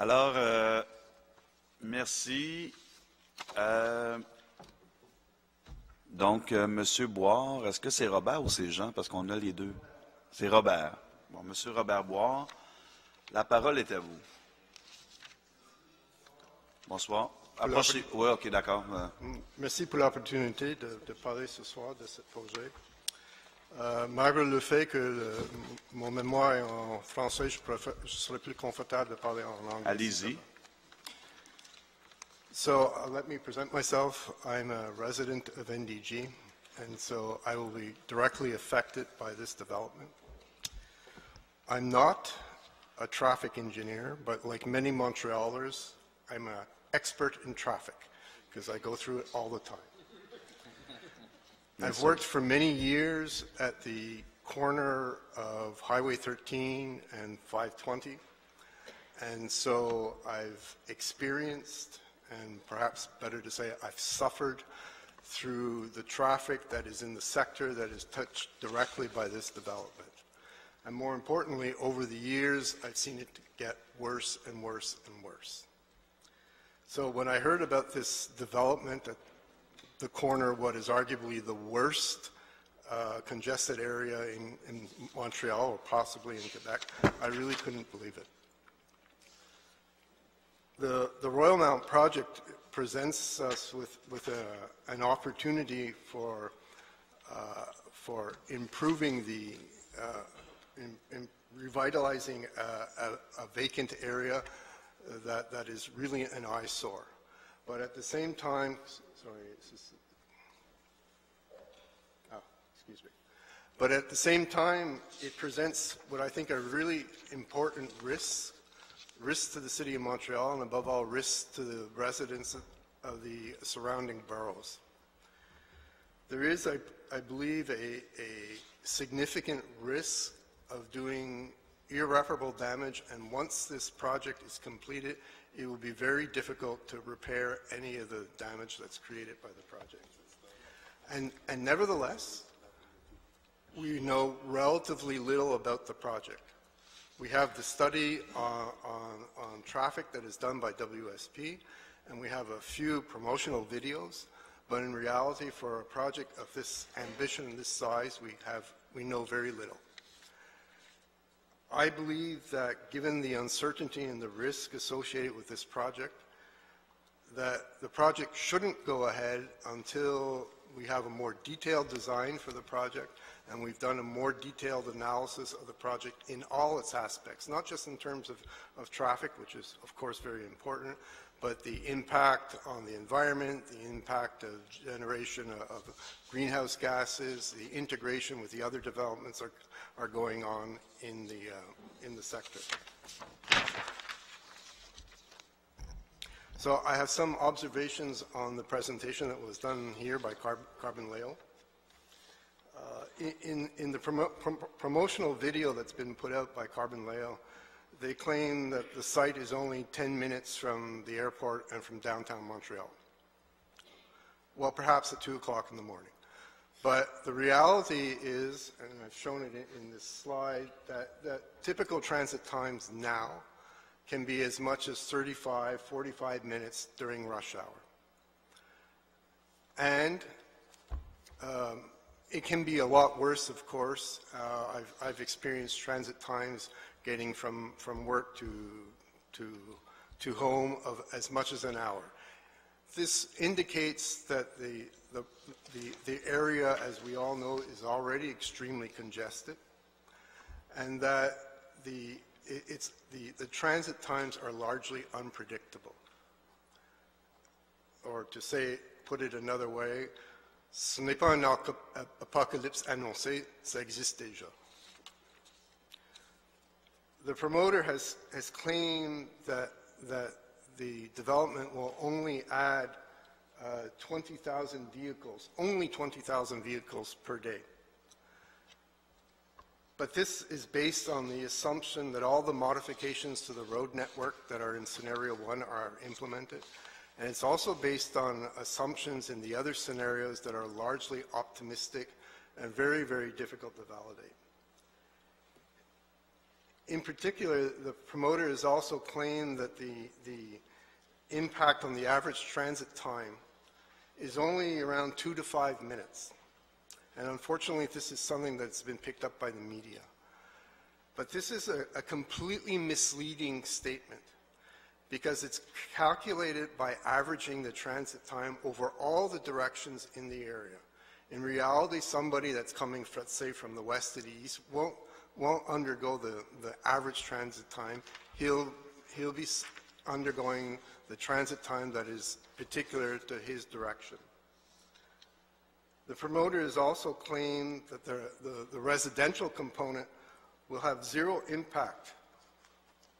Alors, merci. Donc, Monsieur Boire, est-ce que c'est Robert ou c'est Jean? Parce qu'on a les deux. C'est Robert. Bon, Monsieur Robert Boire, la parole est à vous. Bonsoir. Approchez. Oui, OK, d'accord. Merci pour l'opportunité de parler ce soir de ce projet. Malgré le fait que mon mémoire est en français, je serais plus confortable de parler en anglais. Allez-y. So let me present myself. I'm a resident of NDG, and so I will be directly affected by this development. I'm not a traffic engineer, but like many Montrealers, I'm an expert in traffic because I go through it all the time. I've worked for many years at the corner of Highway 13 and 520, and so I've experienced, and perhaps better to say, I've suffered through the traffic that is in the sector that is touched directly by this development. And more importantly, over the years, I've seen it get worse and worse and worse. So when I heard about this development at the corner of what is arguably the worst congested area in Montreal, or possibly in Quebec, I really couldn't believe it. The Royal Mount project presents us with an opportunity for improving the, revitalizing a vacant area that is really an eyesore. But at the same time, excuse me. But at the same time, it presents what I think are really important risks to the City of Montreal, and above all, risks to the residents of the surrounding boroughs. There is, I believe, a significant risk of doing irreparable damage, and once this project is completed, it will be very difficult to repair any of the damage that's created by the project. And nevertheless, we know relatively little about the project. We have the study on traffic that is done by WSP, and we have a few promotional videos, but in reality, for a project of this ambition and this size, we know very little. I believe that given the uncertainty and the risk associated with this project, that the project shouldn't go ahead until we have a more detailed design for the project, and we've done a more detailed analysis of the project in all its aspects, not just in terms of traffic, which is of course very important, but the impact on the environment, the impact of generation of greenhouse gases, the integration with the other developments are going on in the sector. So I have some observations on the presentation that was done here by Carbon Leo. In the promotional video that's been put out by Carbon Leo, they claim that the site is only 10 minutes from the airport and from downtown Montreal. Well, perhaps at 2 o'clock in the morning. But the reality is, and I've shown it in this slide, that typical transit times now can be as much as 35, 45 minutes during rush hour. And it can be a lot worse, of course. I've experienced transit times getting from work to home of as much as an hour. This indicates that the area, as we all know, is already extremely congested, and that the transit times are largely unpredictable. Or to put it another way, ce n'est pas un apocalypse annoncé, ça existe déjà. The promoter has claimed that the development will only add 20,000 vehicles, only 20,000 vehicles per day. But this is based on the assumption that all the modifications to the road network that are in scenario 1 are implemented. And it's also based on assumptions in the other scenarios that are largely optimistic and very, very difficult to validate. In particular, the promoter has also claimed that the impact on the average transit time is only around 2 to 5 minutes. And unfortunately, this is something that's been picked up by the media. But this is a completely misleading statement because it's calculated by averaging the transit time over all the directions in the area. In reality, somebody that's coming, let's say, from the west to the east won't undergo the average transit time. He'll be undergoing the transit time that is particular to his direction. The promoter has also claimed that the residential component will have zero impact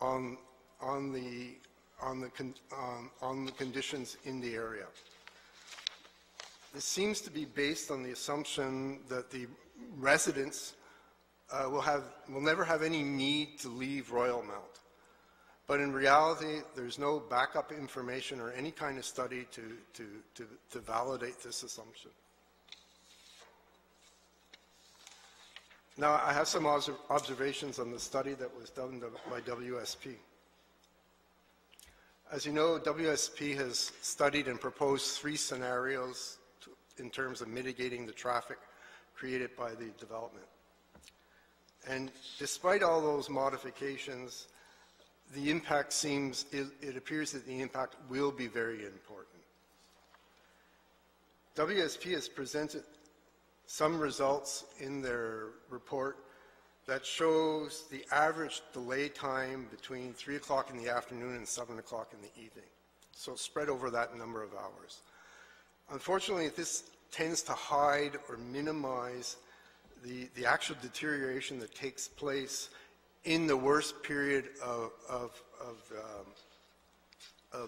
on the conditions in the area. This seems to be based on the assumption that the residents will never have any need to leave Royal Mount. But in reality, there's no backup information or any kind of study to validate this assumption. Now, I have some observations on the study that was done by WSP. As you know, WSP has studied and proposed 3 scenarios in terms of mitigating the traffic created by the development. And despite all those modifications, the impact it appears that the impact will be very important. WSP has presented some results in their report that shows the average delay time between 3 o'clock in the afternoon and 7 o'clock in the evening. So spread over that number of hours. Unfortunately, this tends to hide or minimize the actual deterioration that takes place in the worst period of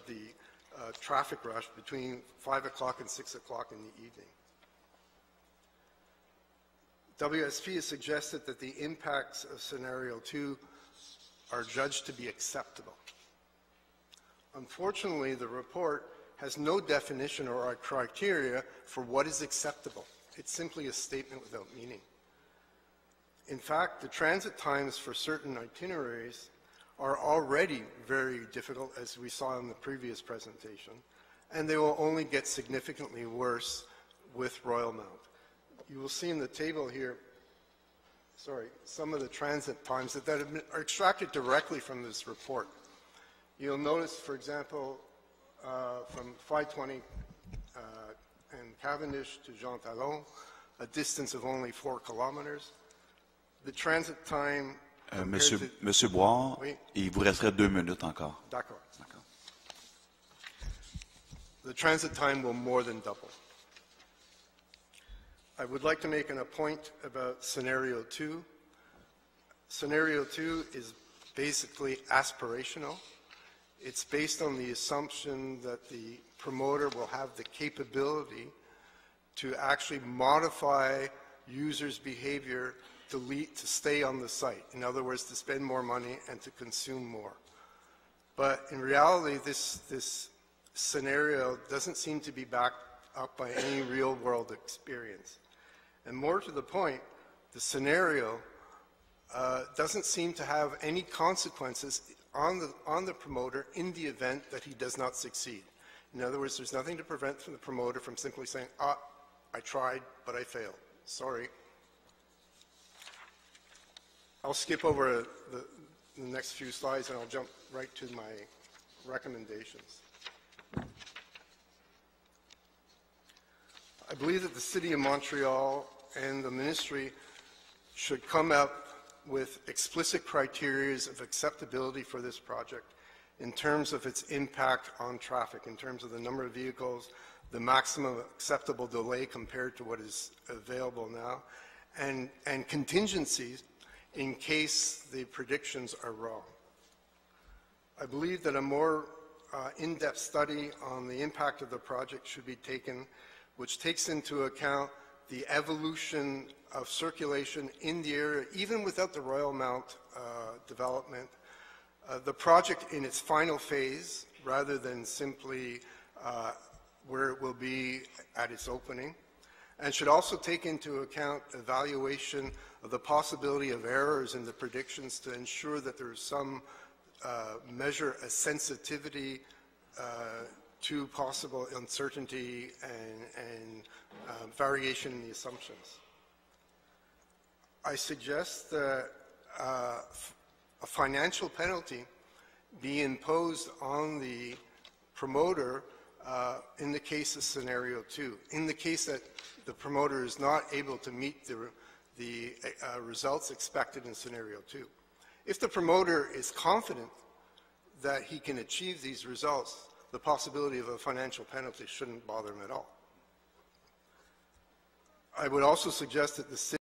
the traffic rush between 5 o'clock and 6 o'clock in the evening. WSP has suggested that the impacts of scenario 2 are judged to be acceptable. Unfortunately, the report has no definition or criteria for what is acceptable. It's simply a statement without meaning. In fact, the transit times for certain itineraries are already very difficult, as we saw in the previous presentation, and they will only get significantly worse with Royal Mount. You will see in the table here, some of the transit times that are extracted directly from this report. You'll notice, for example, from 520 and Cavendish to Jean Talon, a distance of only 4 kilometers. The transit time... Monsieur Boire, oui. Il vous resterait 2 minutes encore. D'accord. The transit time will more than double. I would like to make a point about scenario 2. Scenario 2 is basically aspirational. It's based on the assumption that the promoter will have the capability to actually modify users' behavior to stay on the site. In other words, to spend more money and to consume more. But in reality, this scenario doesn't seem to be backed up by any real-world experience. And more to the point, the scenario doesn't seem to have any consequences on the promoter in the event that he does not succeed. In other words, there's nothing to prevent the promoter from simply saying, I tried, but I failed. Sorry. I'll skip over the next few slides and I'll jump right to my recommendations. I believe that the City of Montreal and the Ministry should come up with explicit criteria of acceptability for this project in terms of its impact on traffic, in terms of the number of vehicles, the maximum acceptable delay compared to what is available now, and contingencies in case the predictions are wrong. I believe that a more in-depth study on the impact of the project should be taken, which takes into account the evolution of circulation in the area, even without the Royal Mount development, the project in its final phase, rather than simply where it will be at its opening, and should also take into account evaluation of the possibility of errors in the predictions to ensure that there is some measure of sensitivity to possible uncertainty and variation in the assumptions. I suggest that a financial penalty be imposed on the promoter in the case of scenario 2. In the case that the promoter is not able to meet the results expected in scenario 2. If the promoter is confident that he can achieve these results, the possibility of a financial penalty shouldn't bother him at all. I would also suggest that the city